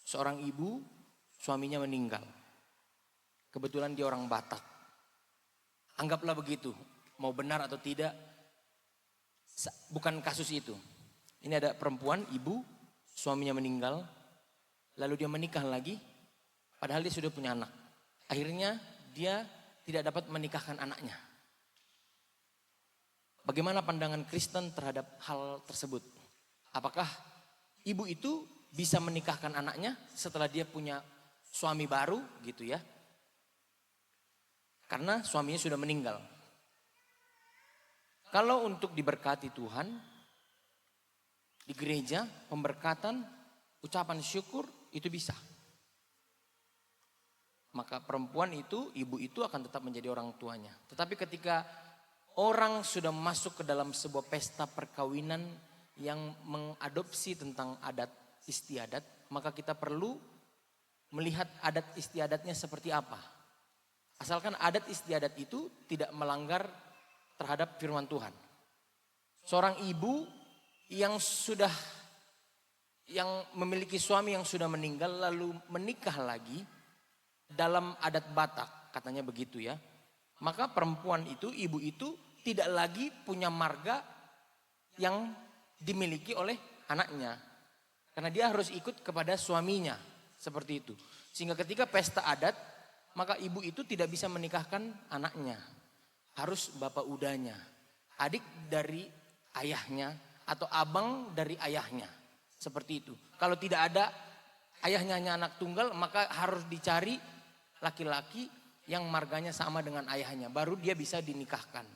Seorang ibu, suaminya meninggal. Kebetulan dia orang Batak. Anggaplah begitu, mau benar atau tidak, bukan kasus itu. Ini ada perempuan, ibu, suaminya meninggal, lalu dia menikah lagi, padahal dia sudah punya anak. Akhirnya dia tidak dapat menikahkan anaknya. Bagaimana pandangan Kristen terhadap hal tersebut? Apakah ibu itu bisa menikahkan anaknya setelah dia punya suami baru gitu ya? Karena suaminya sudah meninggal. Kalau untuk diberkati Tuhan, di gereja, pemberkatan, ucapan syukur itu bisa. Maka perempuan itu, ibu itu akan tetap menjadi orang tuanya. Tetapi ketika orang sudah masuk ke dalam sebuah pesta perkawinan yang mengadopsi tentang adat istiadat, maka kita perlu melihat adat istiadatnya seperti apa. Asalkan adat istiadat itu tidak melanggar terhadap firman Tuhan. Seorang ibu yang memiliki suami yang sudah meninggal lalu menikah lagi dalam adat Batak, katanya begitu ya. Maka perempuan itu, ibu itu tidak lagi punya marga yang dimiliki oleh anaknya. Karena dia harus ikut kepada suaminya, seperti itu. Sehingga ketika pesta adat, maka ibu itu tidak bisa menikahkan anaknya. Harus bapak udanya, adik dari ayahnya atau abang dari ayahnya. Seperti itu. Kalau tidak ada ayahnya hanya anak tunggal, maka harus dicari laki-laki yang marganya sama dengan ayahnya. Baru dia bisa dinikahkan.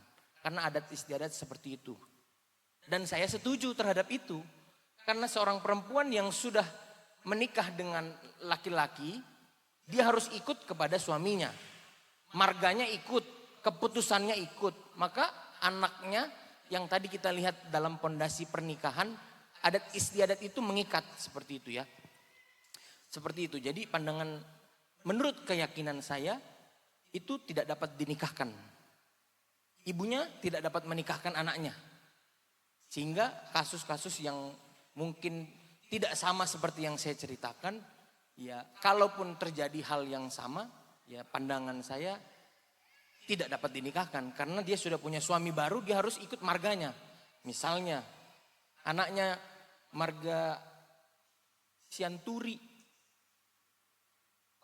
Karena adat istiadat seperti itu. Dan saya setuju terhadap itu. Karena seorang perempuan yang sudah menikah dengan laki-laki, dia harus ikut kepada suaminya. Marganya ikut, keputusannya ikut. Maka anaknya yang tadi kita lihat dalam pondasi pernikahan, adat istiadat itu mengikat seperti itu ya. Seperti itu. Jadi pandangan menurut keyakinan saya itu tidak dapat dinikahkan. Ibunya tidak dapat menikahkan anaknya. Sehingga kasus-kasus yang mungkin tidak sama seperti yang saya ceritakan, ya kalaupun terjadi hal yang sama, ya pandangan saya tidak dapat dinikahkan. Karena dia sudah punya suami baru, dia harus ikut marganya. Misalnya anaknya marga Sianturi,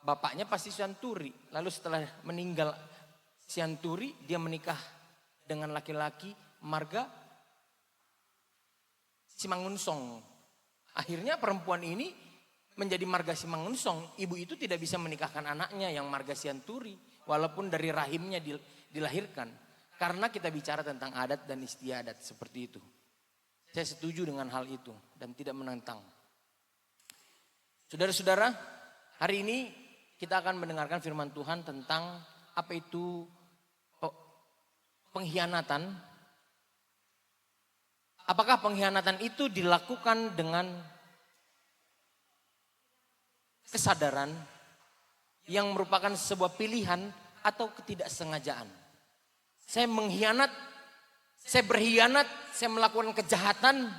bapaknya pasti Sianturi. Lalu setelah meninggal Sianturi, dia menikah dengan laki-laki marga Simangunsong. Akhirnya perempuan ini menjadi marga Simangunsong. Ibu itu tidak bisa menikahkan anaknya yang marga Sianturi. Walaupun dari rahimnya dilahirkan. Karena kita bicara tentang adat dan istiadat seperti itu. Saya setuju dengan hal itu dan tidak menentang. Saudara-saudara, hari ini kita akan mendengarkan firman Tuhan tentang apa itu pengkhianatan. Apakah pengkhianatan itu dilakukan dengan kesadaran yang merupakan sebuah pilihan atau ketidaksengajaan? Saya mengkhianat, saya berkhianat, saya melakukan kejahatan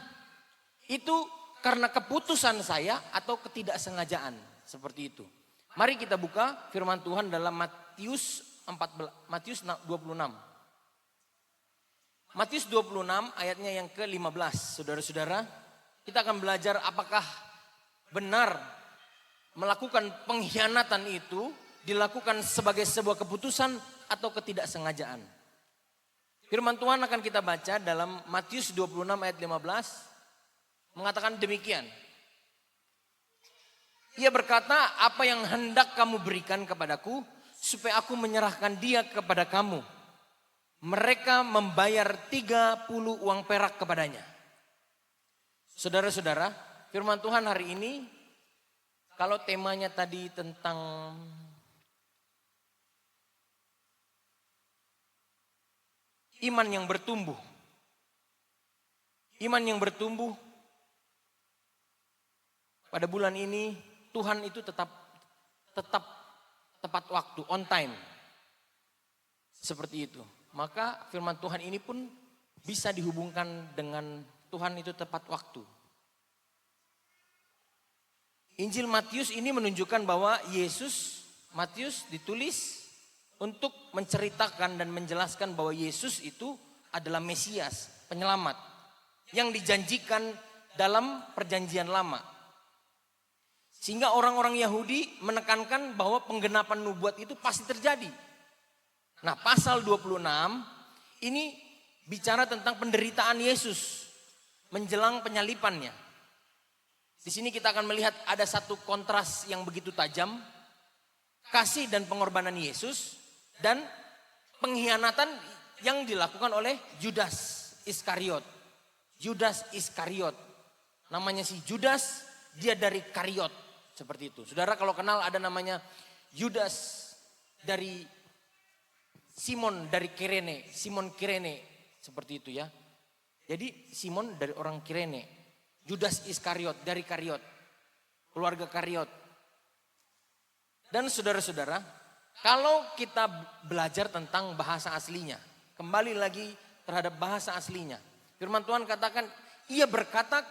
itu karena keputusan saya atau ketidaksengajaan, seperti itu. Mari kita buka firman Tuhan dalam Matius 26. Matius 26 ayatnya yang ke-15. Saudara-saudara, kita akan belajar apakah benar melakukan pengkhianatan itu dilakukan sebagai sebuah keputusan atau ketidaksengajaan. Firman Tuhan akan kita baca dalam Matius 26 ayat 15. Mengatakan demikian. Ia berkata, apa yang hendak kamu berikan kepadaku supaya aku menyerahkan dia kepada kamu. Mereka membayar 30 uang perak kepadanya. Saudara-saudara, firman Tuhan hari ini, kalau temanya tadi tentang iman yang bertumbuh. Iman yang bertumbuh pada bulan ini, Tuhan itu tetap tepat waktu, on time. Seperti itu. Maka firman Tuhan ini pun bisa dihubungkan dengan Tuhan itu tepat waktu. Injil Matius ini menunjukkan bahwa Matius ditulis untuk menceritakan dan menjelaskan bahwa Yesus itu adalah Mesias, penyelamat yang dijanjikan dalam perjanjian lama. Sehingga orang-orang Yahudi menekankan bahwa penggenapan nubuat itu pasti terjadi. Nah, pasal 26 ini bicara tentang penderitaan Yesus menjelang penyalipannya. Di sini kita akan melihat ada satu kontras yang begitu tajam. Kasih dan pengorbanan Yesus dan pengkhianatan yang dilakukan oleh Judas Iskariot. Judas Iskariot. Namanya si Judas, dia dari Kariot. Seperti itu. Saudara kalau kenal ada namanya Judas dari Simon dari Kirene. Simon Kirene. Seperti itu ya. Jadi Simon dari orang Kirene. Judas Iskariot dari Kariot. Keluarga Kariot. Dan saudara-saudara, kalau kita belajar tentang bahasa aslinya. Kembali lagi terhadap bahasa aslinya. Firman Tuhan katakan, ia berkata,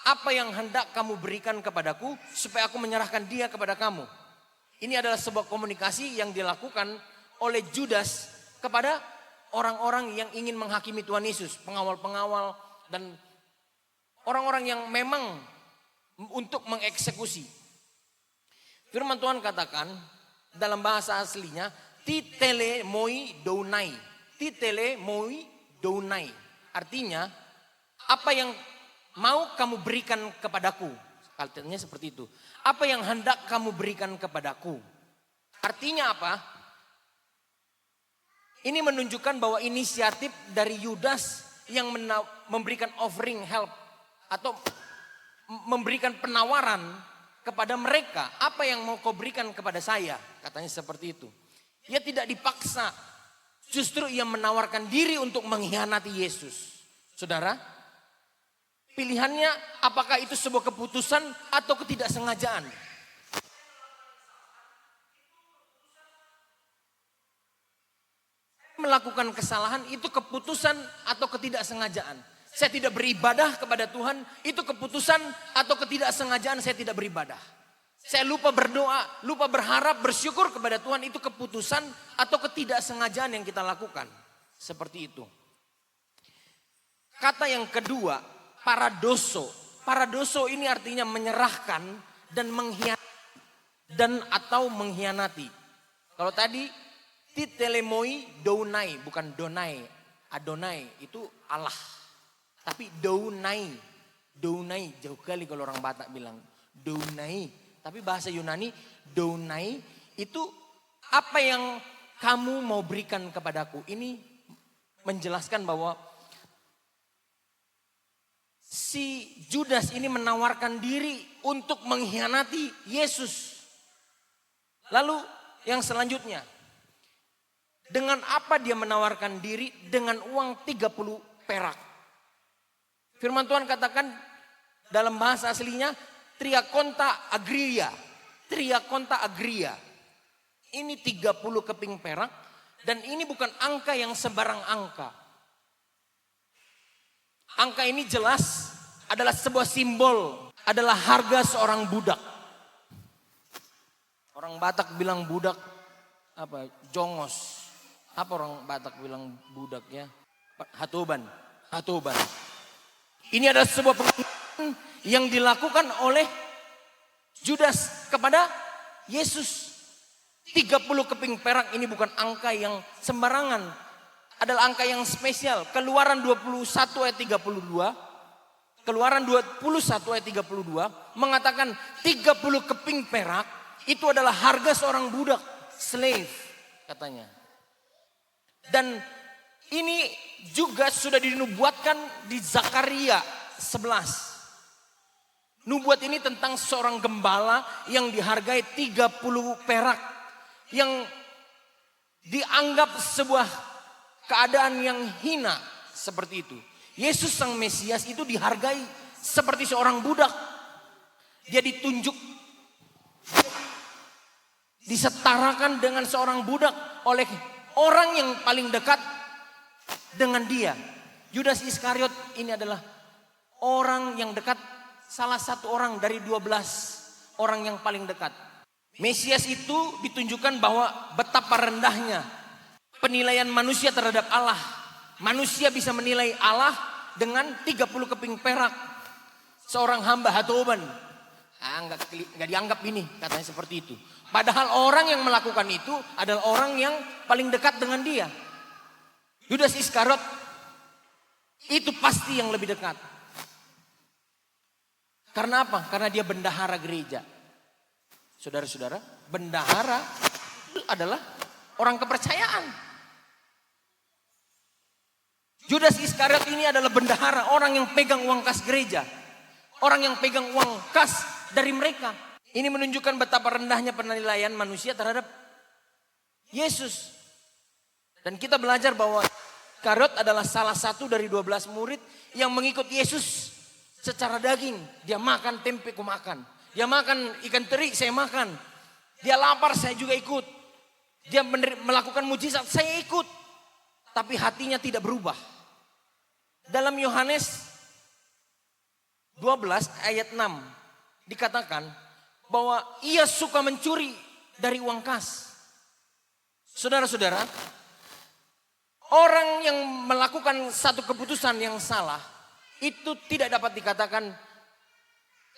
apa yang hendak kamu berikan kepadaku supaya aku menyerahkan dia kepada kamu. Ini adalah sebuah komunikasi yang dilakukan oleh Judas kepada orang-orang yang ingin menghakimi Tuhan Yesus. Pengawal-pengawal dan orang-orang yang memang untuk mengeksekusi. Firman Tuhan katakan dalam bahasa aslinya, titele moi dounai. Titele moi dounai. Artinya, apa yang mau kamu berikan kepadaku. Artinya seperti itu. Apa yang hendak kamu berikan kepadaku. Artinya apa? Ini menunjukkan bahwa inisiatif dari Yudas yang memberikan offering help. Atau memberikan penawaran kepada mereka. Apa yang mau kau berikan kepada saya? Katanya seperti itu. Ia tidak dipaksa. Justru ia menawarkan diri untuk mengkhianati Yesus. Saudara, pilihannya apakah itu sebuah keputusan atau ketidaksengajaan? Melakukan kesalahan itu keputusan atau ketidaksengajaan. Saya tidak beribadah kepada Tuhan, itu keputusan atau ketidaksengajaan saya tidak beribadah. Saya lupa berdoa, lupa berharap, bersyukur kepada Tuhan, itu keputusan atau ketidaksengajaan yang kita lakukan. Seperti itu. Kata yang kedua, paradoso. Paradoso ini artinya menyerahkan dan mengkhianati dan atau mengkhianati. Kalau tadi titelemoi dounai, bukan donai. Adonai itu Allah. Tapi dounai. Dounai jauh kali kalau orang Batak bilang dounai. Tapi bahasa Yunani dounai itu apa yang kamu mau berikan kepadaku. Ini menjelaskan bahwa si Judas ini menawarkan diri untuk mengkhianati Yesus. Lalu yang selanjutnya. Dengan apa dia menawarkan diri? Dengan uang 30 perak. Firman Tuhan katakan dalam bahasa aslinya triakonta agria. Triakonta agria. Ini 30 keping perak. Dan ini bukan angka yang sembarang angka. Angka ini jelas adalah sebuah simbol, adalah harga seorang budak. Orang Batak bilang budak apa? Jongos. Apa orang Batak bilang budak ya? Hatoban. Hatoban. Ini adalah sebuah penghormatan yang dilakukan oleh Judas kepada Yesus. 30 keping perak ini bukan angka yang sembarangan. Adalah angka yang spesial. Keluaran 21 ayat 32. Keluaran 21 ayat 32 mengatakan 30 keping perak itu adalah harga seorang budak, slave katanya. Dan ini juga sudah dinubuatkan di Zakaria 11. Nubuat ini tentang seorang gembala yang dihargai 30 perak. Yang dianggap sebuah keadaan yang hina seperti itu. Yesus sang Mesias itu dihargai seperti seorang budak. Dia ditunjuk, disetarakan dengan seorang budak oleh orang yang paling dekat dengan dia. Judas Iskariot ini adalah orang yang dekat, salah satu orang dari 12 orang yang paling dekat. Mesias itu ditunjukkan bahwa betapa rendahnya penilaian manusia terhadap Allah. Manusia bisa menilai Allah dengan 30 keping perak. Seorang hamba hatoban. Enggak dianggap ini, katanya seperti itu. Padahal orang yang melakukan itu adalah orang yang paling dekat dengan dia. Yudas Iskariot itu pasti yang lebih dekat. Karena apa? Karena dia bendahara gereja. Saudara-saudara, bendahara itu adalah orang kepercayaan. Yudas Iskariot ini adalah bendahara, orang yang pegang uang kas gereja. Orang yang pegang uang kas dari mereka. Ini menunjukkan betapa rendahnya penilaian manusia terhadap Yesus. Dan kita belajar bahwa Iskariot adalah salah satu dari 12 murid yang mengikut Yesus secara daging. Dia makan tempe, ku makan. Dia makan ikan teri, saya makan. Dia lapar, saya juga ikut. Dia melakukan mujizat, saya ikut. Tapi hatinya tidak berubah. Dalam Yohanes 12 ayat 6 dikatakan bahwa ia suka mencuri dari uang kas. Saudara-saudara, orang yang melakukan satu keputusan yang salah itu tidak dapat dikatakan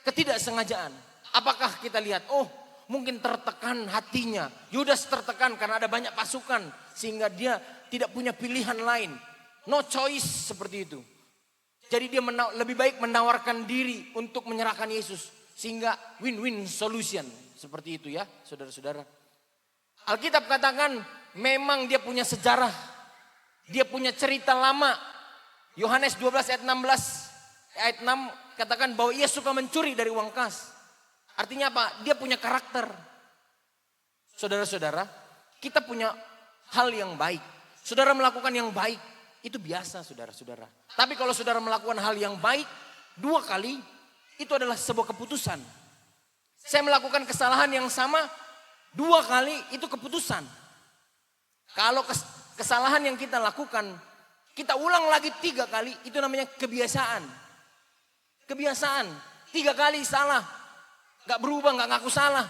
ketidaksengajaan. Apakah kita lihat, oh mungkin tertekan hatinya. Yudas tertekan karena ada banyak pasukan sehingga dia tidak punya pilihan lain. No choice seperti itu. Jadi dia lebih baik menawarkan diri untuk menyerahkan Yesus. Sehingga win-win solution. Seperti itu ya saudara-saudara. Alkitab katakan memang dia punya sejarah. Dia punya cerita lama. Yohanes 12 ayat 16. Ayat 6 katakan bahwa ia suka mencuri dari uang kas. Artinya apa? Dia punya karakter. Saudara-saudara, kita punya hal yang baik. Saudara melakukan yang baik, itu biasa saudara-saudara. Tapi kalau saudara melakukan hal yang baik 2 kali, itu adalah sebuah keputusan. Saya melakukan kesalahan yang sama 2 kali, itu keputusan. Kalau kesalahan yang kita lakukan, kita ulang lagi 3 kali, itu namanya kebiasaan. Kebiasaan, 3 kali salah, gak berubah, gak ngaku salah.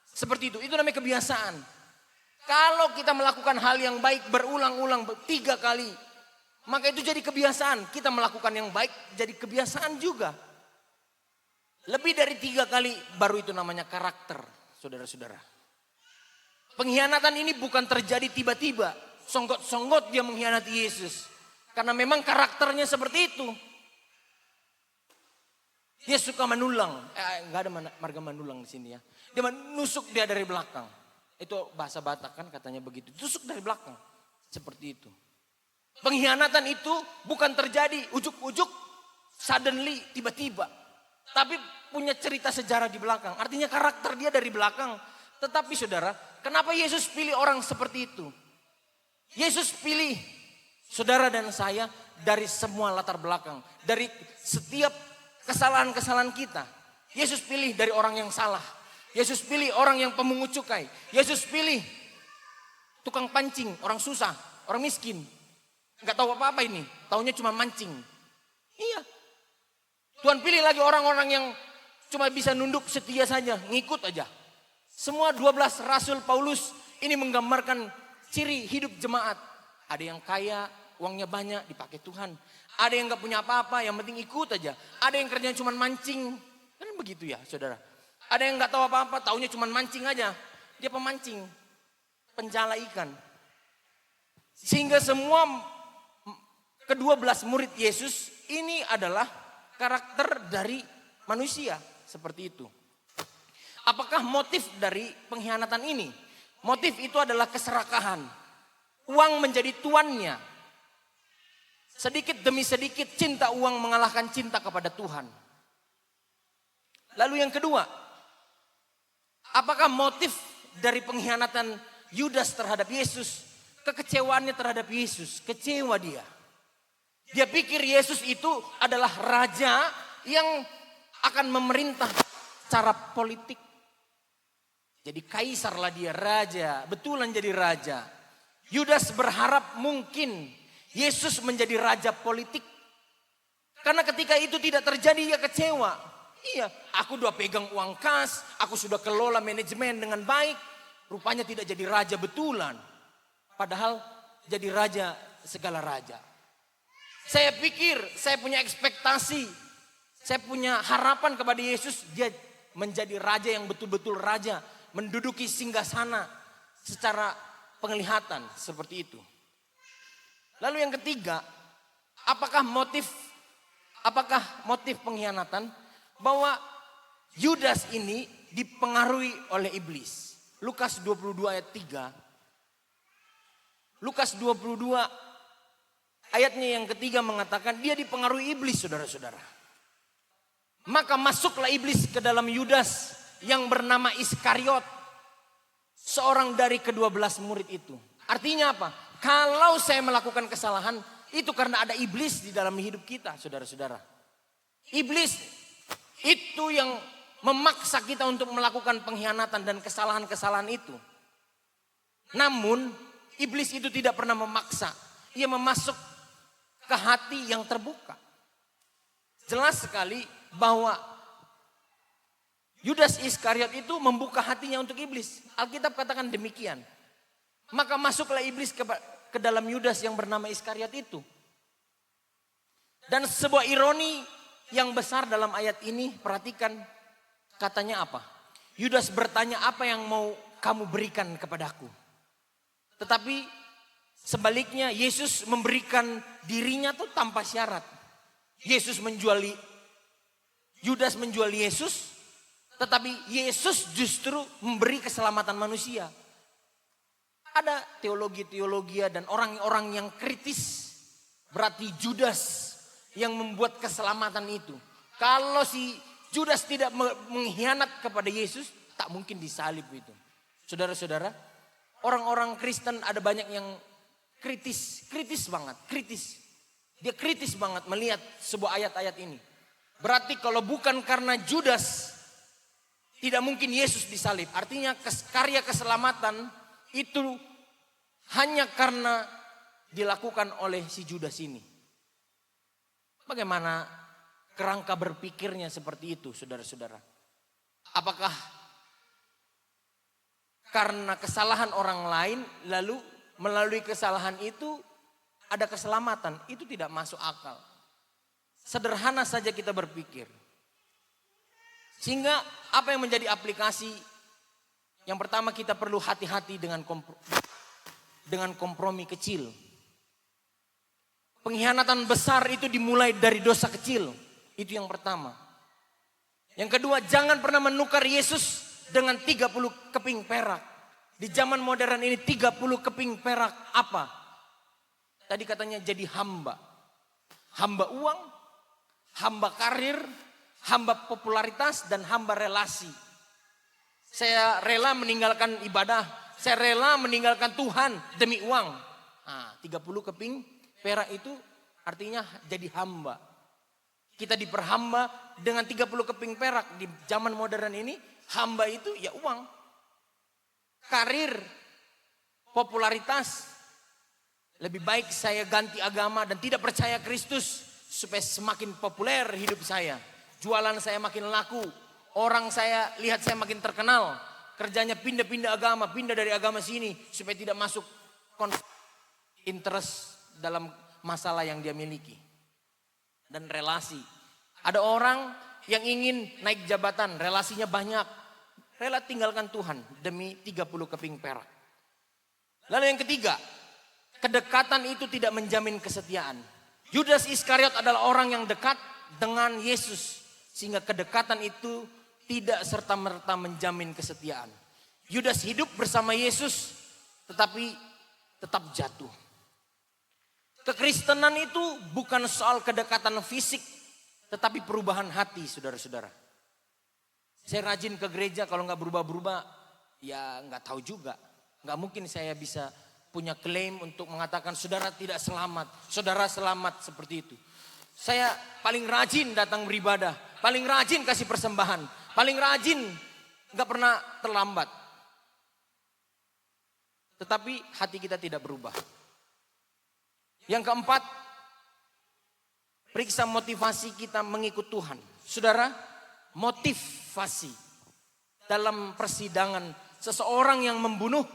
Seperti itu namanya kebiasaan. Kalau kita melakukan hal yang baik berulang-ulang 3 kali, maka itu jadi kebiasaan. Kita melakukan yang baik jadi kebiasaan juga. Lebih dari 3 kali baru itu namanya karakter, saudara-saudara. Pengkhianatan ini bukan terjadi tiba-tiba. Songgot-songgot dia mengkhianati Yesus. Karena memang karakternya seperti itu. Dia suka menulang. Enggak ada marga menulang di sini ya. Dia menusuk dia dari belakang. Itu bahasa Batak kan katanya begitu. Tusuk dari belakang. Seperti itu. Pengkhianatan itu bukan terjadi ujuk-ujuk suddenly tiba-tiba. Tapi punya cerita sejarah di belakang. Artinya karakter dia dari belakang. Tetapi saudara, kenapa Yesus pilih orang seperti itu? Yesus pilih saudara dan saya dari semua latar belakang. Dari setiap kesalahan-kesalahan kita. Yesus pilih dari orang yang salah. Yesus pilih orang yang pemungut cukai. Yesus pilih tukang pancing, orang susah, orang miskin. Enggak tahu apa-apa ini, taunya cuma mancing. Iya. Tuhan pilih lagi orang-orang yang cuma bisa nunduk setia saja, ngikut aja. Semua 12 rasul Paulus ini menggambarkan ciri hidup jemaat. Ada yang kaya, uangnya banyak, dipakai Tuhan. Ada yang gak punya apa-apa, yang penting ikut aja. Ada yang kerjanya cuma mancing. Kan begitu ya saudara. Ada yang gak tahu apa-apa, taunya cuma mancing aja. Dia pemancing, penjala ikan. Sehingga semua ke-12 murid Yesus ini adalah karakter dari manusia. Seperti itu. Apakah motif dari pengkhianatan ini? Motif itu adalah keserakahan. Uang menjadi tuannya. Sedikit demi sedikit cinta uang mengalahkan cinta kepada Tuhan. Lalu yang kedua, apakah motif dari pengkhianatan Yudas terhadap Yesus? Kekecewaannya terhadap Yesus, kecewa dia. Dia pikir Yesus itu adalah raja yang akan memerintah secara politik. Jadi kaisar lah dia, raja, betulan jadi raja. Yudas berharap mungkin Yesus menjadi raja politik. Karena ketika itu tidak terjadi, ia kecewa. Iya, aku udah pegang uang kas, aku sudah kelola manajemen dengan baik. Rupanya tidak jadi raja betulan. Padahal jadi raja segala raja. Saya pikir, saya punya ekspektasi, saya punya harapan kepada Yesus. Dia menjadi raja yang betul-betul raja. Menduduki singgasana secara penglihatan seperti itu. Lalu yang ketiga, apakah motif pengkhianatan? Bahwa Yudas ini dipengaruhi oleh iblis. Lukas 22 ayat 3. Lukas 22 ayatnya yang ketiga mengatakan dia dipengaruhi iblis, saudara-saudara. Maka masuklah iblis ke dalam Yudas yang bernama Iskariot, seorang dari ke-12 murid itu. Artinya apa? Kalau saya melakukan kesalahan, itu karena ada iblis di dalam hidup kita, saudara-saudara. Iblis itu yang memaksa kita untuk melakukan pengkhianatan dan kesalahan-kesalahan itu. Namun, iblis itu tidak pernah memaksa. Ia memasuk ke hati yang terbuka. Jelas sekali bahwa Yudas Iskariot itu membuka hatinya untuk iblis. Alkitab katakan demikian. Maka masuklah iblis ke dalam Yudas yang bernama Iskariot itu. Dan sebuah ironi yang besar dalam ayat ini, perhatikan katanya apa? Yudas bertanya, apa yang mau kamu berikan kepadaku? Tetapi sebaliknya Yesus memberikan dirinya tuh tanpa syarat. Yudas menjual Yesus, tetapi Yesus justru memberi keselamatan manusia. Ada teologi-teologi dan orang-orang yang kritis. Berarti Judas yang membuat keselamatan itu. Kalau si Judas tidak mengkhianat kepada Yesus, tak mungkin disalib itu. Saudara-saudara, orang-orang Kristen ada banyak yang kritis banget. Dia kritis banget melihat sebuah ayat-ayat ini. Berarti kalau bukan karena Judas, tidak mungkin Yesus disalib. Artinya karya keselamatan itu hanya karena dilakukan oleh si Judas ini. Bagaimana kerangka berpikirnya seperti itu, saudara-saudara? Apakah karena kesalahan orang lain lalu melalui kesalahan itu ada keselamatan? Itu tidak masuk akal. Sederhana saja kita berpikir. Sehingga apa yang menjadi aplikasi? Yang pertama, kita perlu hati-hati dengan kompromi kecil. Pengkhianatan besar itu dimulai dari dosa kecil. Itu yang pertama. Yang kedua, jangan pernah menukar Yesus dengan 30 keping perak. Di zaman modern ini 30 keping perak apa? Tadi katanya jadi hamba. Hamba uang, hamba karir, hamba popularitas, dan hamba relasi. Saya rela meninggalkan ibadah. Saya rela meninggalkan Tuhan demi uang. 30 keping perak itu artinya jadi hamba. Kita diperhamba dengan 30 keping perak. Di zaman modern ini hamba itu ya uang. Karir, popularitas. Lebih baik saya ganti agama dan tidak percaya Kristus supaya semakin populer hidup saya. Jualan saya makin laku. Orang saya lihat saya makin terkenal. Kerjanya pindah-pindah agama, pindah dari agama sini supaya tidak masuk interest dalam masalah yang dia miliki. Dan relasi. Ada orang yang ingin naik jabatan, relasinya banyak. Rela tinggalkan Tuhan demi 30 keping perak. Lalu yang ketiga, kedekatan itu tidak menjamin kesetiaan. Yudas Iskariot adalah orang yang dekat dengan Yesus. Sehingga kedekatan itu tidak serta-merta menjamin kesetiaan. Yudas hidup bersama Yesus tetapi tetap jatuh. Kekristenan itu bukan soal kedekatan fisik, tetapi perubahan hati, saudara-saudara. Saya rajin ke gereja, kalau nggak berubah-berubah, ya nggak tahu juga. Nggak mungkin saya bisa punya klaim untuk mengatakan saudara tidak selamat, saudara selamat seperti itu. Saya paling rajin datang beribadah, paling rajin kasih persembahan, paling rajin, nggak pernah terlambat. Tetapi hati kita tidak berubah. Yang keempat, periksa motivasi kita mengikut Tuhan. Saudara, motivasi. Dalam persidangan seseorang yang membunuh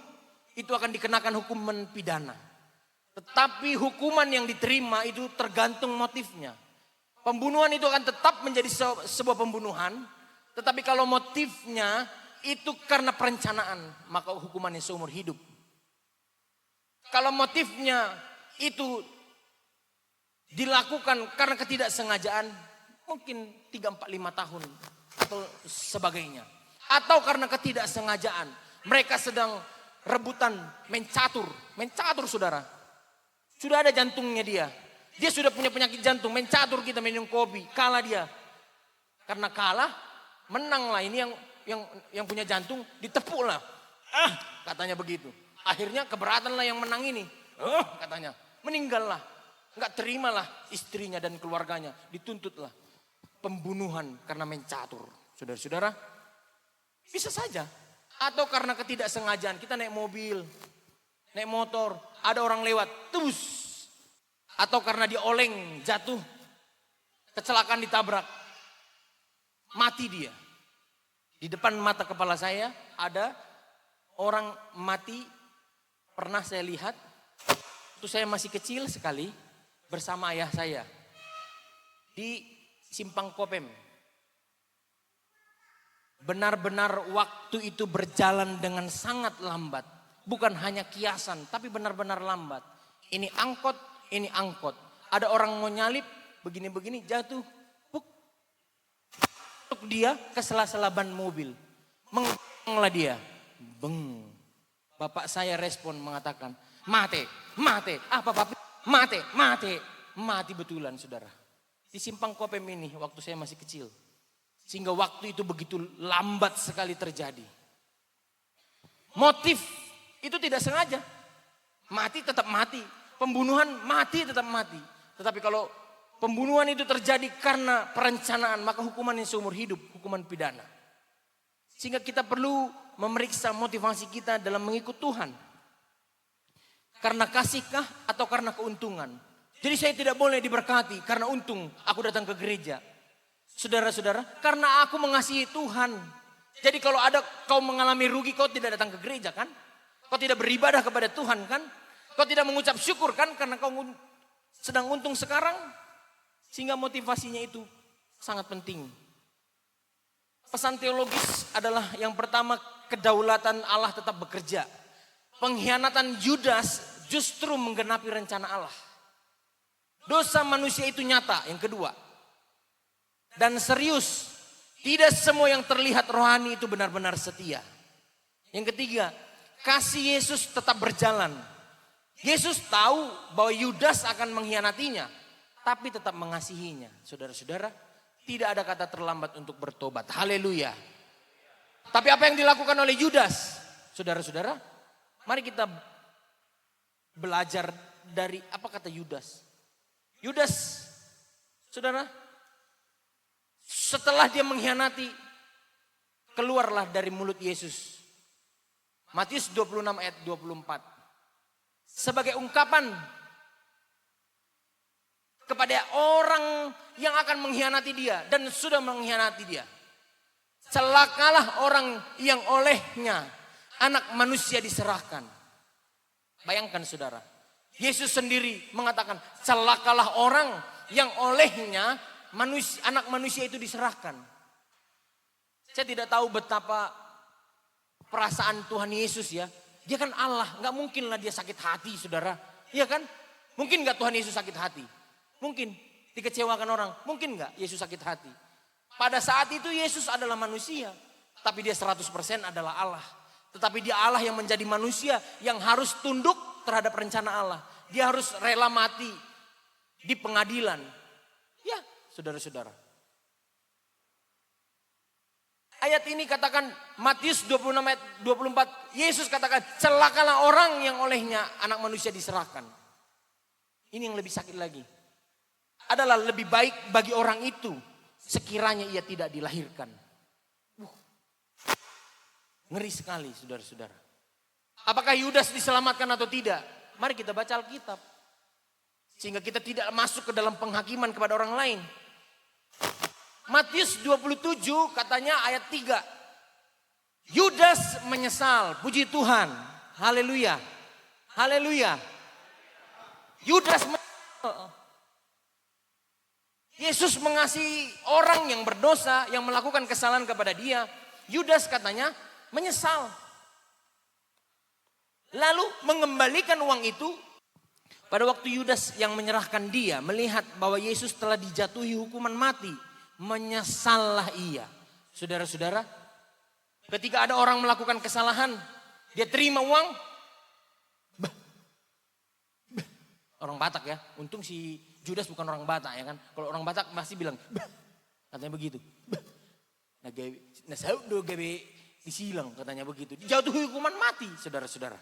itu akan dikenakan hukuman pidana. Tetapi hukuman yang diterima itu tergantung motifnya. Pembunuhan itu akan tetap menjadi sebuah pembunuhan. Tetapi kalau motifnya itu karena perencanaan, maka hukumannya seumur hidup. Kalau motifnya itu dilakukan karena ketidaksengajaan, mungkin 3, 4, 5 tahun atau sebagainya. Atau karena ketidaksengajaan, mereka sedang rebutan mencatur saudara. Sudah ada jantungnya dia. Dia sudah punya penyakit jantung, mencatur kita minum kopi, kalah dia. Karena kalah, menanglah ini yang punya jantung ditepuklah. Katanya begitu. Akhirnya keberatanlah yang menang ini. Katanya, meninggallah. Enggak terimalah istrinya dan keluarganya, dituntutlah pembunuhan karena mencatur. Saudara-saudara, bisa saja. Atau karena ketidaksengajaan, kita naik mobil, naik motor, ada orang lewat, tebus. Atau karena dia oleng, jatuh, kecelakaan ditabrak, mati dia. Di depan mata kepala saya ada orang mati, pernah saya lihat, itu saya masih kecil sekali bersama ayah saya di Simpang Kopem. Benar-benar waktu itu berjalan dengan sangat lambat. Bukan hanya kiasan, tapi benar-benar lambat. Ini angkot. Ada orang mau nyalip, begini-begini, jatuh. Puk. Dia ke sela-sela ban mobil. Menglah dia. Beng. Bapak saya respon mengatakan, mate. Apa bapak? Mate. Mati betulan saudara. Di Simpang Kopem ini waktu saya masih kecil. Sehingga waktu itu begitu lambat sekali terjadi. Motif itu tidak sengaja. Mati tetap mati. Pembunuhan mati tetap mati. Tetapi kalau pembunuhan itu terjadi karena perencanaan, maka hukumannya seumur hidup, hukuman pidana. Sehingga kita perlu memeriksa motivasi kita dalam mengikut Tuhan. Karena kasihkah atau karena keuntungan? Jadi saya tidak boleh diberkati karena untung aku datang ke gereja. Saudara-saudara, karena aku mengasihi Tuhan. Jadi kalau ada kau mengalami rugi, kau tidak datang ke gereja kan? Kau tidak beribadah kepada Tuhan kan? Kau tidak mengucap syukur kan? Karena kau sedang untung sekarang. Sehingga motivasinya itu sangat penting. Pesan teologis adalah yang pertama, kedaulatan Allah tetap bekerja. Pengkhianatan Yudas justru menggenapi rencana Allah. Dosa manusia itu nyata, yang kedua. Dan serius, tidak semua yang terlihat rohani itu benar-benar setia. Yang ketiga, kasih Yesus tetap berjalan. Yesus tahu bahwa Yudas akan mengkhianatinya, tapi tetap mengasihinya. Saudara-saudara, tidak ada kata terlambat untuk bertobat. Haleluya. Tapi apa yang dilakukan oleh Yudas? Saudara-saudara, mari kita belajar dari apa kata Yudas. Yudas, saudara, setelah dia mengkhianati, keluarlah dari mulut Yesus. Matius 26 ayat 24. Sebagai ungkapan kepada orang yang akan mengkhianati dia dan sudah mengkhianati dia. Celakalah orang yang olehnya anak manusia diserahkan. Bayangkan saudara, Yesus sendiri mengatakan celakalah orang yang olehnya anak manusia itu diserahkan. Saya tidak tahu betapa perasaan Tuhan Yesus ya. Dia kan Allah, gak mungkinlah dia sakit hati saudara. Iya kan? Mungkin gak Tuhan Yesus sakit hati? Mungkin. Dikecewakan orang, mungkin gak Yesus sakit hati? Pada saat itu Yesus adalah manusia. Tapi dia 100% adalah Allah. Tetapi dia Allah yang menjadi manusia yang harus tunduk terhadap rencana Allah. Dia harus rela mati di pengadilan. Ya, saudara-saudara. Ayat ini katakan Matius 26 ayat 24. Yesus katakan celakalah orang yang olehnya anak manusia diserahkan. Ini yang lebih sakit lagi. Adalah lebih baik bagi orang itu sekiranya ia tidak dilahirkan. Ngeri sekali saudara-saudara. Apakah Yudas diselamatkan atau tidak? Mari kita baca Alkitab. Sehingga kita tidak masuk ke dalam penghakiman kepada orang lain. Matius 27 katanya ayat 3. Yudas menyesal, puji Tuhan. Haleluya. Haleluya. Yudas menyesal. Yesus mengasihi orang yang berdosa, yang melakukan kesalahan kepada dia. Yudas katanya menyesal. Lalu mengembalikan uang itu. Pada waktu Yudas yang menyerahkan dia melihat bahwa Yesus telah dijatuhi hukuman mati, menyesallah ia. Saudara-saudara, ketika ada orang melakukan kesalahan, dia terima uang. Orang Batak ya, untung si Judas bukan orang Batak ya kan. Kalau orang Batak masih bilang, katanya begitu. Nah saud do gawe disilang katanya begitu. Dijatuhi hukuman mati, saudara-saudara.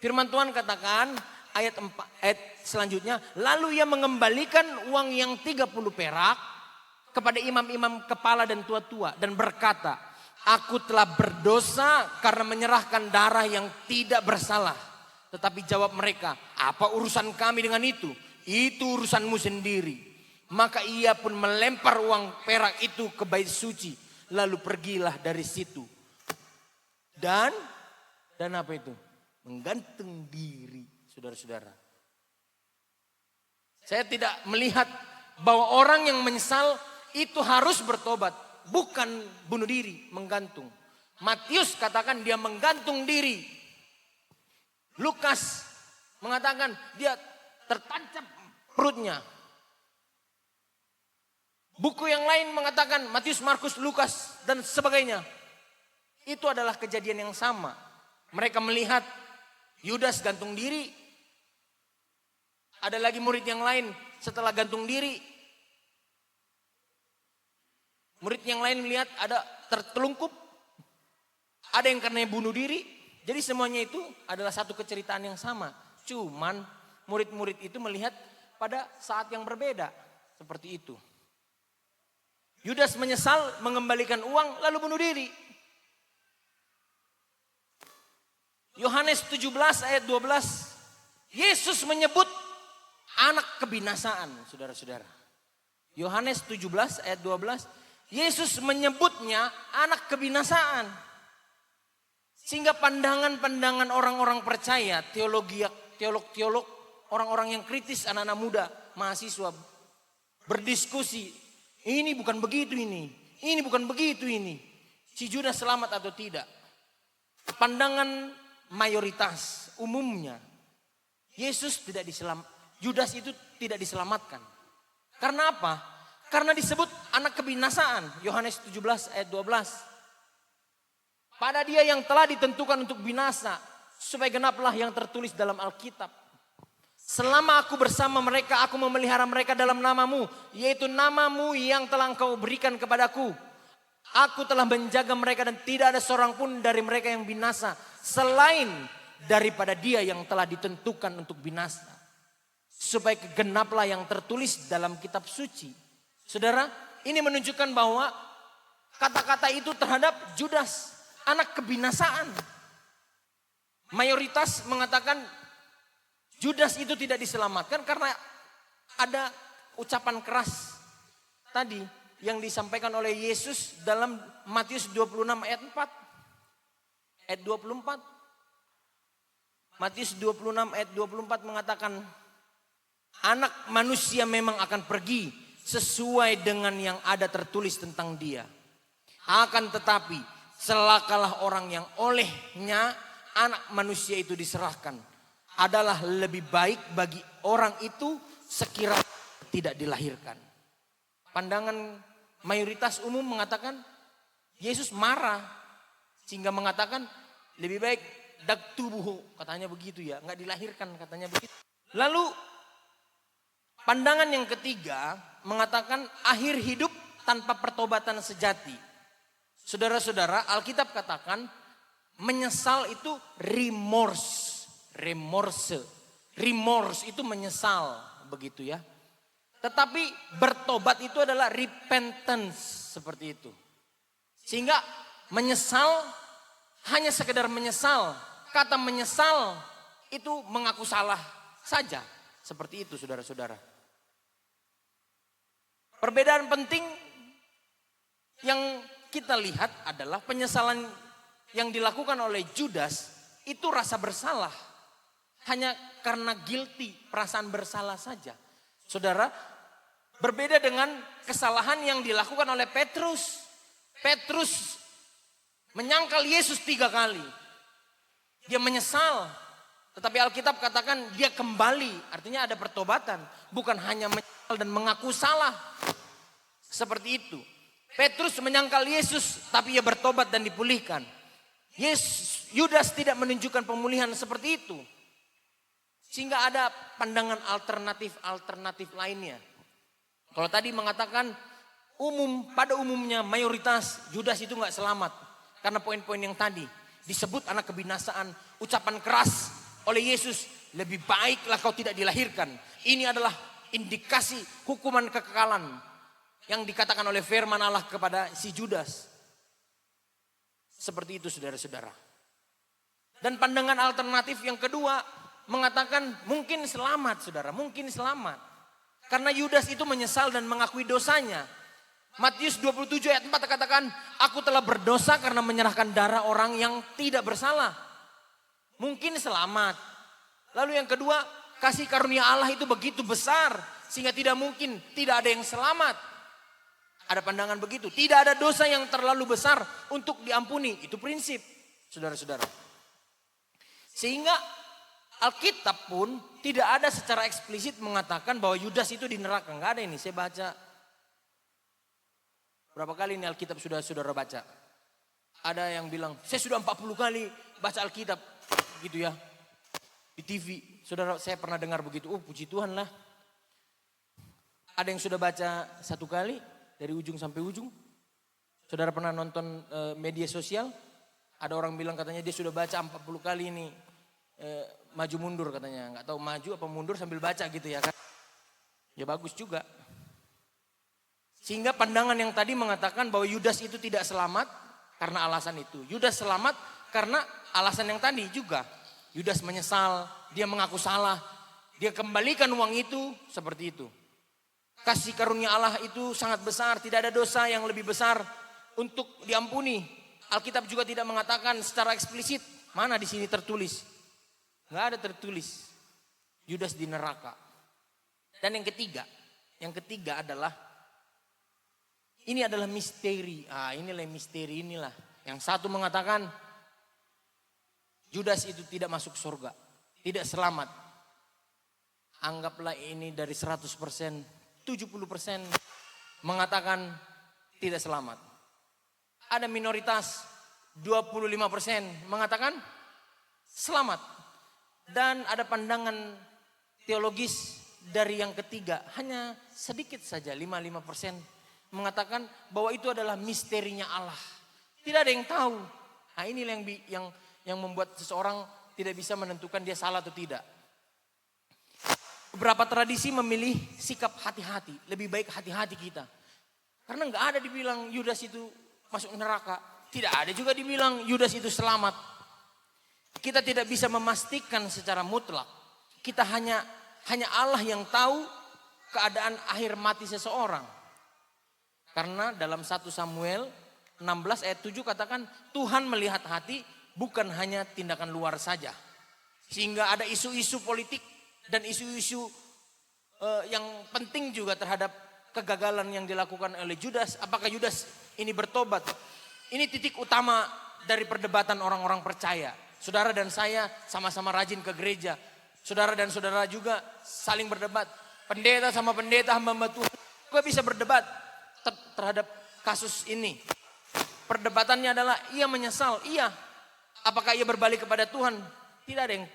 Firman Tuhan katakan ayat selanjutnya, lalu ia mengembalikan uang yang 30 perak kepada imam-imam kepala dan tua-tua dan berkata, aku telah berdosa karena menyerahkan darah yang tidak bersalah. Tetapi jawab mereka, apa urusan kami dengan itu? Itu urusanmu sendiri. Maka ia pun melempar uang perak itu ke bait suci, lalu pergilah dari situ. Dan apa itu? Menggantung diri, saudara-saudara. Saya tidak melihat bahwa orang yang menyesal itu harus bertobat, bukan bunuh diri, menggantung. Matius katakan dia menggantung diri. Lukas mengatakan dia tertancap perutnya. Buku yang lain mengatakan Matius, Markus, Lukas dan sebagainya. Itu adalah kejadian yang sama. Mereka melihat Yudas gantung diri. Ada lagi murid yang lain setelah gantung diri. Murid yang lain melihat ada tertelungkup. Ada yang karena bunuh diri. Jadi semuanya itu adalah satu keceritaan yang sama. Cuman murid-murid itu melihat pada saat yang berbeda. Seperti itu. Yudas menyesal mengembalikan uang lalu bunuh diri. Yohanes 17 ayat 12. Yesus menyebut anak kebinasaan, saudara-saudara. Yohanes 17 ayat 12. Yesus menyebutnya anak kebinasaan. Sehingga pandangan-pandangan orang-orang percaya, teolog-teolog, orang-orang yang kritis, anak-anak muda, mahasiswa berdiskusi. Ini bukan begitu ini. Ini bukan begitu ini. Si Judas selamat atau tidak? Pandangan mayoritas umumnya Judas itu tidak diselamatkan. Karena apa? Karena disebut anak kebinasaan. Yohanes 17 ayat 12. Pada dia yang telah ditentukan untuk binasa, supaya genaplah yang tertulis dalam Alkitab. Selama aku bersama mereka, aku memelihara mereka dalam namamu, yaitu namamu yang telah engkau berikan kepadaku. Aku telah menjaga mereka dan tidak ada seorang pun dari mereka yang binasa, selain daripada dia yang telah ditentukan untuk binasa. Supaya genaplah yang tertulis dalam kitab suci. Saudara, ini menunjukkan bahwa kata-kata itu terhadap Judas, anak kebinasaan. Mayoritas mengatakan Judas itu tidak diselamatkan karena ada ucapan keras tadi yang disampaikan oleh Yesus dalam Matius 26 ayat 4. Ayat 24. Matius 26 ayat 24 mengatakan, anak manusia memang akan pergi sesuai dengan yang ada tertulis tentang dia. Akan tetapi celakalah orang yang olehnya anak manusia itu diserahkan. Adalah lebih baik bagi orang itu sekiranya tidak dilahirkan. Pandangan mayoritas umum mengatakan Yesus marah sehingga mengatakan lebih baik daktubuhu, katanya begitu ya, nggak dilahirkan katanya begitu. Lalu pandangan yang ketiga mengatakan akhir hidup tanpa pertobatan sejati. Saudara-saudara, Alkitab katakan menyesal itu remorse. Remorse itu menyesal, begitu ya. Tetapi bertobat itu adalah repentance, seperti itu. Sehingga menyesal hanya sekedar menyesal. Kata menyesal itu mengaku salah saja. Seperti itu saudara-saudara. Perbedaan penting Yang kita lihat adalah penyesalan yang dilakukan oleh Judas itu rasa bersalah. Hanya karena guilty, perasaan bersalah saja. Saudara, berbeda dengan kesalahan yang dilakukan oleh Petrus. Petrus menyangkal Yesus 3 kali. Dia menyesal. Tetapi Alkitab katakan dia kembali. Artinya ada pertobatan. Bukan hanya menyesal dan mengaku salah. Seperti itu. Petrus menyangkal Yesus tapi ia bertobat dan dipulihkan. Yudas tidak menunjukkan pemulihan seperti itu. Sehingga ada pandangan alternatif lainnya. Kalau tadi mengatakan pada umumnya mayoritas Yudas itu nggak selamat. Karena poin-poin yang tadi disebut anak kebinasaan, ucapan keras oleh Yesus, lebih baiklah kau tidak dilahirkan. Ini adalah indikasi hukuman kekekalan yang dikatakan oleh firman Allah kepada si Judas. Seperti itu saudara-saudara. Dan pandangan alternatif yang kedua mengatakan mungkin selamat saudara, mungkin selamat. Karena Yudas itu menyesal dan mengakui dosanya. Matius 27 ayat 4 katakan, aku telah berdosa karena menyerahkan darah orang yang tidak bersalah. Mungkin selamat. Lalu yang kedua, kasih karunia Allah itu begitu besar sehingga tidak mungkin tidak ada yang selamat. Ada pandangan begitu. Tidak ada dosa yang terlalu besar untuk diampuni. Itu prinsip, saudara-saudara. Sehingga Alkitab pun tidak ada secara eksplisit mengatakan bahwa Yudas itu di neraka. Enggak ada ini. Saya baca. Berapa kali ini Alkitab sudah saudara baca? Ada yang bilang, saya sudah 40 kali baca Alkitab. Gitu ya. Di TV. Saudara, saya pernah dengar begitu. Oh, puji Tuhan lah. Ada yang sudah baca 1 kali. Dari ujung sampai ujung. Saudara pernah nonton media sosial? Ada orang bilang katanya dia sudah baca 40 kali ini. Maju mundur katanya. Nggak tahu maju apa mundur sambil baca gitu ya kan. Ya bagus juga. Sehingga pandangan yang tadi mengatakan bahwa Yudas itu tidak selamat karena alasan itu. Yudas selamat karena alasan yang tadi juga. Yudas menyesal, dia mengaku salah. Dia kembalikan uang itu seperti itu. Kasih karunia Allah itu sangat besar. Tidak ada dosa yang lebih besar untuk diampuni. Alkitab juga tidak mengatakan secara eksplisit. Mana di sini tertulis? Nggak ada tertulis. Yudas di neraka. Dan yang ketiga adalah ini adalah misteri. Inilah misteri inilah. Yang satu mengatakan Yudas itu tidak masuk surga. Tidak selamat. Anggaplah ini dari 100%. 70% mengatakan tidak selamat. Ada minoritas 25% mengatakan selamat. Dan ada pandangan teologis dari yang ketiga, hanya sedikit saja 55% mengatakan bahwa itu adalah misterinya Allah. Tidak ada yang tahu. Nah, ini yang membuat seseorang tidak bisa menentukan dia salah atau tidak. Beberapa tradisi memilih sikap hati-hati. Lebih baik hati-hati kita. Karena nggak ada dibilang Yudas itu masuk neraka. Tidak ada juga dibilang Yudas itu selamat. Kita tidak bisa memastikan secara mutlak. Kita hanya Allah yang tahu keadaan akhir mati seseorang. Karena dalam 1 Samuel 16 ayat 7 katakan Tuhan melihat hati bukan hanya tindakan luar saja. Sehingga ada isu-isu politik dan isu-isu yang penting juga terhadap kegagalan yang dilakukan oleh Yudas. Apakah Yudas ini bertobat? Ini titik utama dari perdebatan orang-orang percaya. Saudara dan saya sama-sama rajin ke gereja. Saudara dan saudara juga saling berdebat. Pendeta sama pendeta, hamba Tuhan juga bisa berdebat terhadap kasus ini. Perdebatannya adalah ia menyesal. Iya. Apakah ia berbalik kepada Tuhan? Tidak ada yang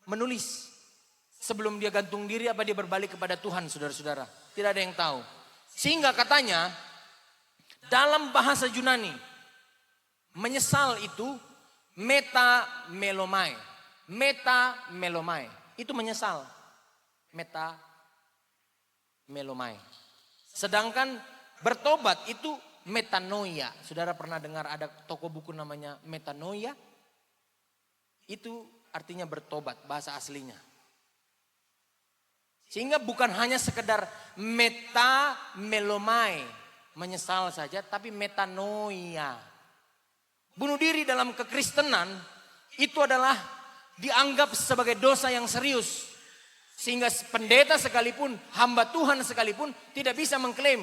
menulis. Sebelum dia gantung diri apa dia berbalik kepada Tuhan, saudara-saudara. Tidak ada yang tahu. Sehingga katanya dalam bahasa Yunani menyesal itu metamelomai. Metamelomai. Itu menyesal. Metamelomai. Sedangkan bertobat itu metanoia. Saudara pernah dengar ada toko buku namanya Metanoia? Itu artinya bertobat, bahasa aslinya. Sehingga bukan hanya sekedar metamelomai. menyesal saja, tapi metanoia. Bunuh diri dalam kekristenan itu adalah dianggap sebagai dosa yang serius. Sehingga pendeta sekalipun, hamba Tuhan sekalipun tidak bisa mengklaim,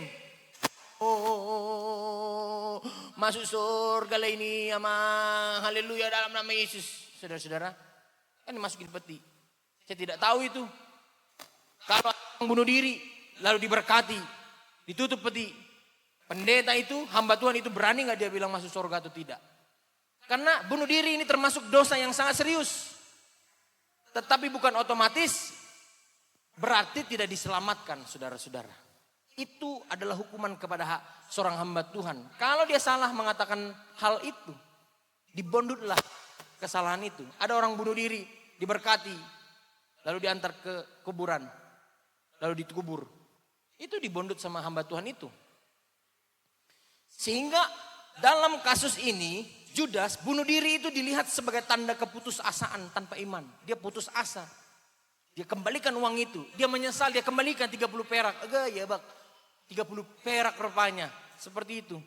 oh, masuk surga lah ini, ama haleluya dalam nama Yesus. Saudara-saudara, kan dimasukin peti. Saya tidak tahu itu. Kalau orang bunuh diri lalu diberkati, ditutup peti, pendeta itu, hamba Tuhan itu berani gak dia bilang masuk surga atau tidak? Karena bunuh diri ini termasuk dosa yang sangat serius. Tetapi bukan otomatis berarti tidak diselamatkan, saudara-saudara. Itu adalah hukuman kepada seorang hamba Tuhan. Kalau dia salah mengatakan hal itu, dibondutlah kesalahan itu. Ada orang bunuh diri, diberkati, lalu diantar ke kuburan, lalu dikubur. Itu dibondut sama hamba Tuhan itu. Sehingga dalam kasus ini, Judas bunuh diri itu dilihat sebagai tanda keputusasaan tanpa iman. Dia putus asa. Dia kembalikan uang itu. Dia menyesal, dia kembalikan 30 perak. Agak ya bak, 30 perak rupanya. Seperti itu.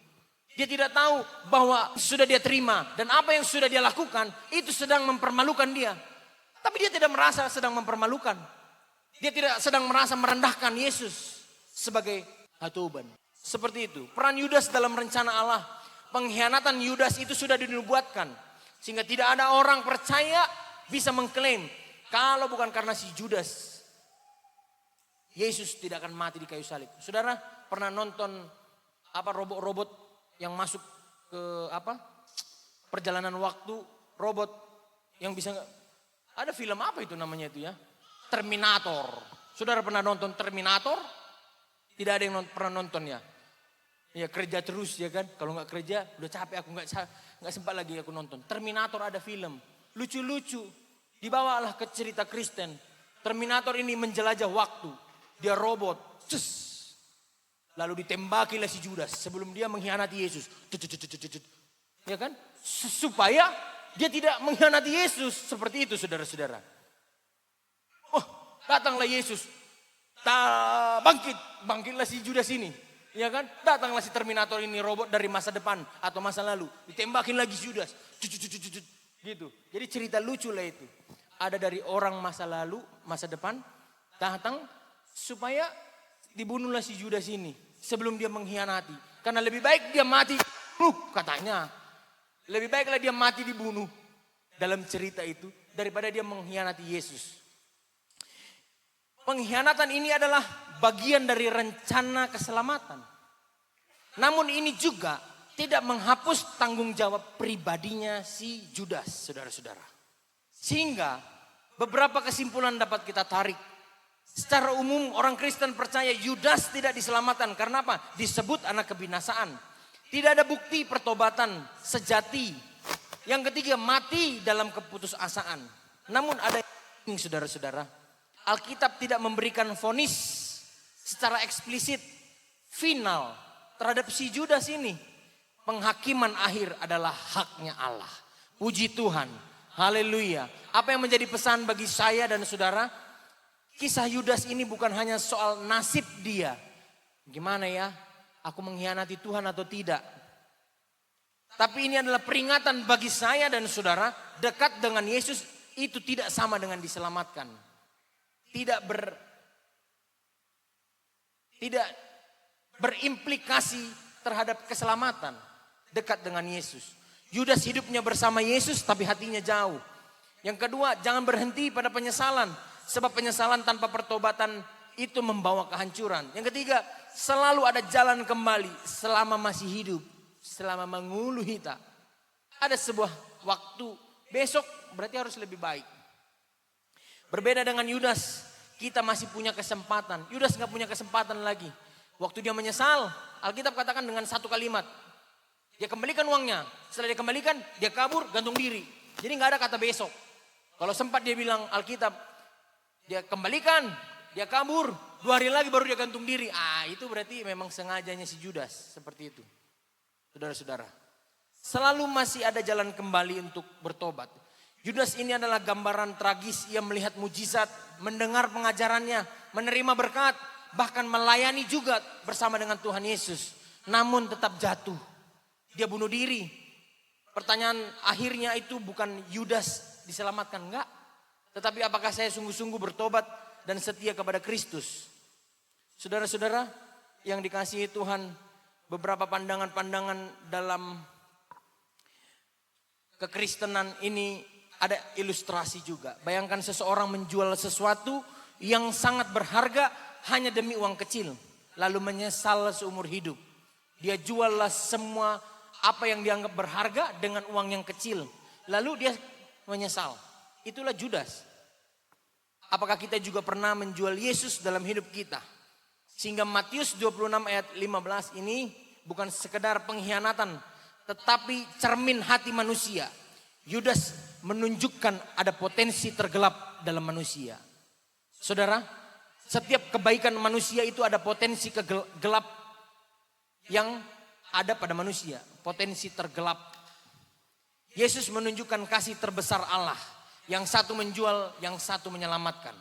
Dia tidak tahu bahwa sudah dia terima. Dan apa yang sudah dia lakukan, itu sedang mempermalukan dia. Tapi dia tidak merasa sedang mempermalukan. Dia tidak sedang merasa merendahkan Yesus sebagai hatuban. Seperti itu. Peran Yudas dalam rencana Allah. Pengkhianatan Yudas itu sudah dinubuatkan. Sehingga tidak ada orang percaya bisa mengklaim. Kalau bukan karena si Judas, Yesus tidak akan mati di kayu salib. Saudara pernah nonton robot-robot yang masuk ke perjalanan waktu, robot yang bisa, ada film apa itu namanya itu ya? Terminator. Saudara pernah nonton Terminator? Tidak ada yang pernah nonton ya? Ya kerja terus ya kan? Kalau nggak kerja udah capek aku, nggak sempat lagi aku nonton. Terminator ada film, lucu-lucu. Dibawalah ke cerita Kristen. Terminator ini menjelajah waktu. Dia robot. Lalu ditembakilah si Judas sebelum dia mengkhianati Yesus. Ya kan? Supaya dia tidak mengkhianati Yesus. Seperti itu saudara-saudara. Oh, datanglah Yesus. Bangkitlah si Judas ini. Ya kan? Datanglah si Terminator ini, robot dari masa depan atau masa lalu. Ditembakin lagi si Judas. Gitu. Jadi cerita lucu lah itu. Ada dari orang masa lalu, masa depan, datang supaya dibunuhlah si Judas ini sebelum dia mengkhianati. Karena lebih baik dia mati, katanya. Lebih baiklah dia mati dibunuh dalam cerita itu daripada dia mengkhianati Yesus. Pengkhianatan ini adalah bagian dari rencana keselamatan. Namun ini juga tidak menghapus tanggung jawab pribadinya si Judas, saudara-saudara. Sehingga beberapa kesimpulan dapat kita tarik. Secara umum orang Kristen percaya Yudas tidak diselamatkan. Karena apa? Disebut anak kebinasaan. Tidak ada bukti pertobatan sejati. Yang ketiga, mati dalam keputusasaan. Namun ada yang saudara-saudara, Alkitab tidak memberikan vonis secara eksplisit final terhadap si Judas ini. Penghakiman akhir adalah haknya Allah. Puji Tuhan. Haleluya. Apa yang menjadi pesan bagi saya dan saudara? Kisah Yudas ini bukan hanya soal nasib dia. Gimana ya? Aku mengkhianati Tuhan atau tidak? Tapi ini adalah peringatan bagi saya dan saudara. Dekat dengan Yesus itu tidak sama dengan diselamatkan. Tidak berimplikasi terhadap keselamatan. Dekat dengan Yesus. Yudas hidupnya bersama Yesus tapi hatinya jauh. Yang kedua, jangan berhenti pada penyesalan. Sebab penyesalan tanpa pertobatan itu membawa kehancuran. Yang ketiga, selalu ada jalan kembali selama masih hidup. Selama mengulu hita. Ada sebuah waktu, besok berarti harus lebih baik. Berbeda dengan Yudas, kita masih punya kesempatan. Yudas gak punya kesempatan lagi. Waktu dia menyesal, Alkitab katakan dengan satu kalimat. Dia kembalikan uangnya. Setelah dia kembalikan, dia kabur, gantung diri. Jadi gak ada kata besok. Kalau sempat dia bilang Alkitab, dia kembalikan, dia kabur. 2 hari lagi baru dia gantung diri. Itu berarti memang sengajanya si Judas. Seperti itu. Saudara-saudara. Selalu masih ada jalan kembali untuk bertobat. Judas ini adalah gambaran tragis. Ia melihat mujizat, mendengar pengajarannya, menerima berkat. Bahkan melayani juga bersama dengan Tuhan Yesus. namun tetap jatuh. Dia bunuh diri. Pertanyaan akhirnya itu bukan Yudas diselamatkan, enggak. Tetapi apakah saya sungguh-sungguh bertobat dan setia kepada Kristus? Saudara-saudara yang dikasihi Tuhan, beberapa pandangan-pandangan dalam kekristenan ini ada ilustrasi juga. Bayangkan seseorang menjual sesuatu yang sangat berharga hanya demi uang kecil. Lalu menyesal seumur hidup. Dia juallah semua apa yang dianggap berharga dengan uang yang kecil. Lalu dia menyesal. Itulah Judas. Apakah kita juga pernah menjual Yesus dalam hidup kita? Sehingga Matius 26 ayat 15 ini bukan sekedar pengkhianatan, tetapi cermin hati manusia. Yudas menunjukkan ada potensi tergelap dalam manusia. Saudara, setiap kebaikan manusia itu ada potensi gelap yang ada pada manusia. Potensi tergelap. Yesus menunjukkan kasih terbesar Allah. Yang satu menjual, yang satu menyelamatkan.